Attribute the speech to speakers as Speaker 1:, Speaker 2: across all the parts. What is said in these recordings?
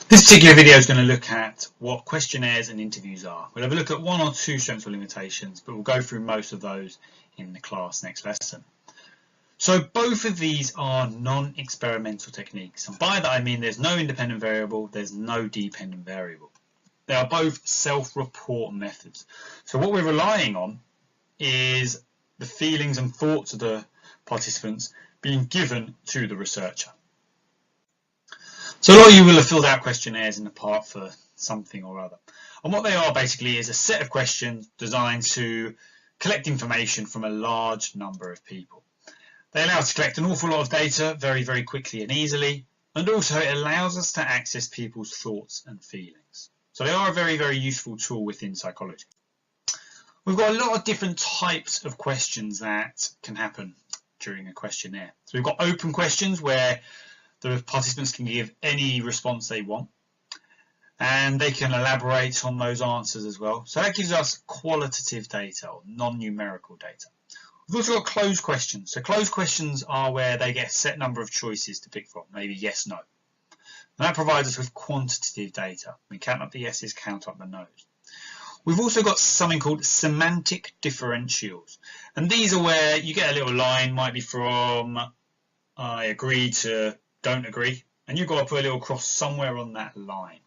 Speaker 1: This particular video is going to look at what questionnaires and interviews are. We'll have a look at one or two strengths or limitations, but we'll go through most of those in the class next lesson. So both of these are non-experimental techniques, and by that I mean there's no independent variable, there's no dependent variable. They are both self-report methods. So what we're relying on is the feelings and thoughts of the participants being given to the researcher. So a lot of you will have filled out questionnaires in the past for something or other. And what they are basically is a set of questions designed to collect information from a large number of people. They allow us to collect an awful lot of data very, very quickly and easily. And also it allows us to access people's thoughts and feelings. So they are a very, very useful tool within psychology. We've got a lot of different types of questions that can happen during a questionnaire. So we've got open questions where the participants can give any response they want, and they can elaborate on those answers as well. So that gives us qualitative data or non-numerical data. We've also got closed questions. So closed questions are where they get a set number of choices to pick from, maybe yes, no. And that provides us with quantitative data. We count up the yeses, count up the no's. We've also got something called semantic differentials. And these are where you get a little line, might be from I agree to don't agree, and you've got to put a little cross somewhere on that line.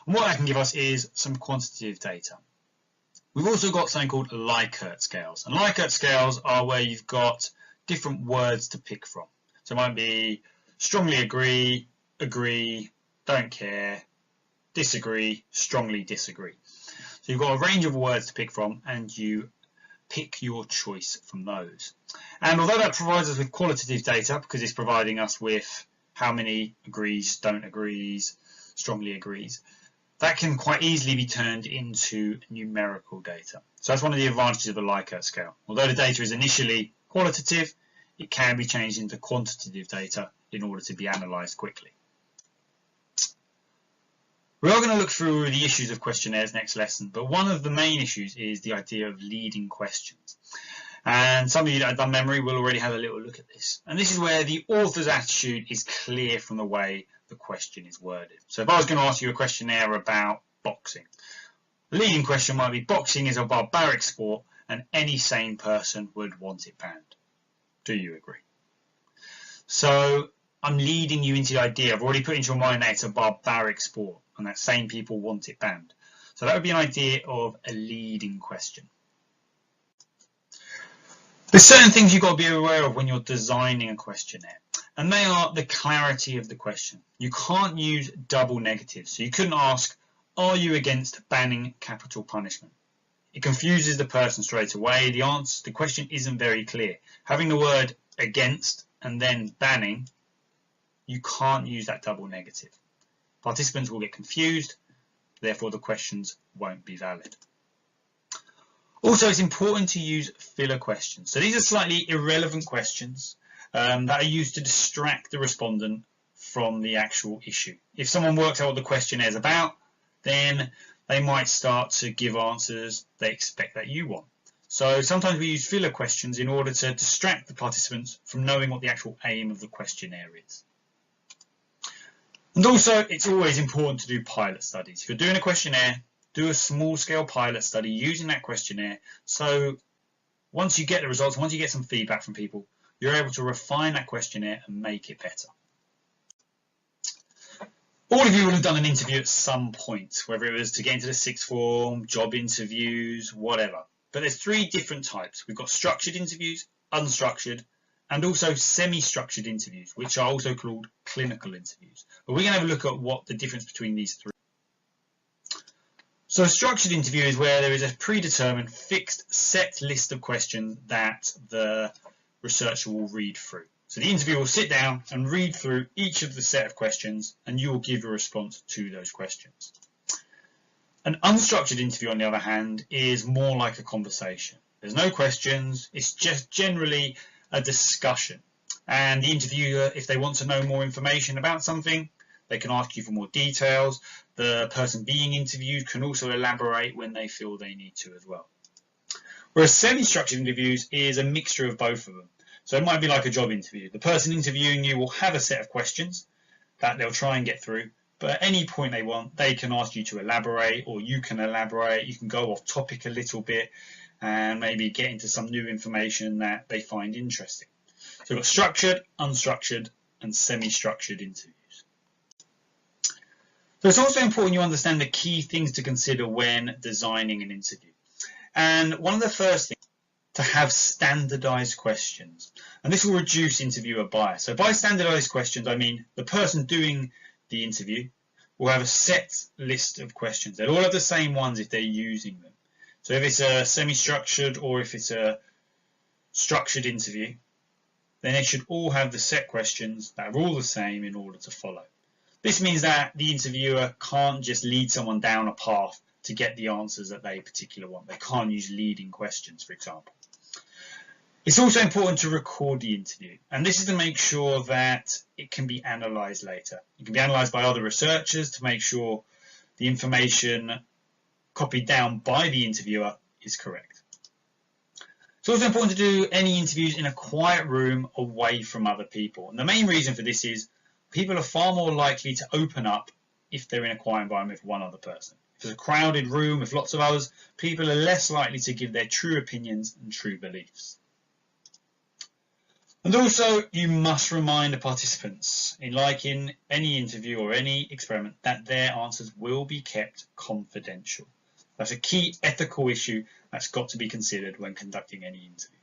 Speaker 1: And what that can give us is some quantitative data. We've also got something called Likert scales, and Likert scales are where you've got different words to pick from. So it might be strongly agree, agree, don't care, disagree, strongly disagree. So you've got a range of words to pick from, and you pick your choice from those. And although that provides us with qualitative data, because it's providing us with how many agrees, don't agrees, strongly agrees, that can quite easily be turned into numerical data. So that's one of the advantages of the Likert scale. Although the data is initially qualitative, it can be changed into quantitative data in order to be analysed quickly. We are going to look through the issues of questionnaires next lesson, but one of the main issues is the idea of leading questions. And some of you that have done memory will already have a little look at this. And this is where the author's attitude is clear from the way the question is worded. So if I was going to ask you a questionnaire about boxing, the leading question might be, boxing is a barbaric sport and any sane person would want it banned. Do you agree? So I'm leading you into the idea. I've already put into your mind that it's a barbaric sport and that sane people want it banned. So that would be an idea of a leading question. There's certain things you've got to be aware of when you're designing a questionnaire, and they are the clarity of the question. You can't use double negatives, so you couldn't ask, are you against banning capital punishment? It confuses the person straight away. The question isn't very clear. Having the word against and then banning, you can't use that double negative. Participants will get confused, therefore the questions won't be valid. Also, it's important to use filler questions. So these are slightly irrelevant questions that are used to distract the respondent from the actual issue. If someone works out what the questionnaire is about, then they might start to give answers they expect that you want. So sometimes we use filler questions in order to distract the participants from knowing what the actual aim of the questionnaire is. And also, it's always important to do pilot studies. If you're doing a questionnaire, do a small-scale pilot study using that questionnaire. So once you get the results, once you get some feedback from people, you're able to refine that questionnaire and make it better. All of you will have done an interview at some point, whether it was to get into the sixth form, job interviews, whatever. But there's three different types. We've got structured interviews, unstructured, and also semi-structured interviews, which are also called clinical interviews. But we're going to have a look at what the difference between these three. So a structured interview is where there is a predetermined fixed set list of questions that the researcher will read through. So the interviewer will sit down and read through each of the set of questions, and you will give a response to those questions. An unstructured interview, on the other hand, is more like a conversation. There's no questions, it's just generally a discussion. And the interviewer, if they want to know more information about something, they can ask you for more details. The person being interviewed can also elaborate when they feel they need to as well. Whereas semi-structured interviews is a mixture of both of them. So it might be like a job interview. The person interviewing you will have a set of questions that they'll try and get through, but at any point they want, they can ask you to elaborate, or you can elaborate. You can go off topic a little bit and maybe get into some new information that they find interesting. So we've got structured, unstructured, and semi-structured interviews. So it's also important you understand the key things to consider when designing an interview. And one of the first things, to have standardized questions. And this will reduce interviewer bias. So by standardized questions, I mean the person doing the interview will have a set list of questions. They'll all have the same ones if they're using them. So if it's a semi-structured or if it's a structured interview, then they should all have the set questions that are all the same in order to follow. This means that the interviewer can't just lead someone down a path to get the answers that they particularly want. They can't use leading questions, for example. It's also important to record the interview, and this is to make sure that it can be analysed later. It can be analysed by other researchers to make sure the information copied down by the interviewer is correct. It's also important to do any interviews in a quiet room away from other people. And the main reason for this is people are far more likely to open up if they're in a quiet environment with one other person. If it's a crowded room with lots of others, people are less likely to give their true opinions and true beliefs. And also, you must remind the participants, like in any interview or any experiment, that their answers will be kept confidential. That's a key ethical issue that's got to be considered when conducting any interview.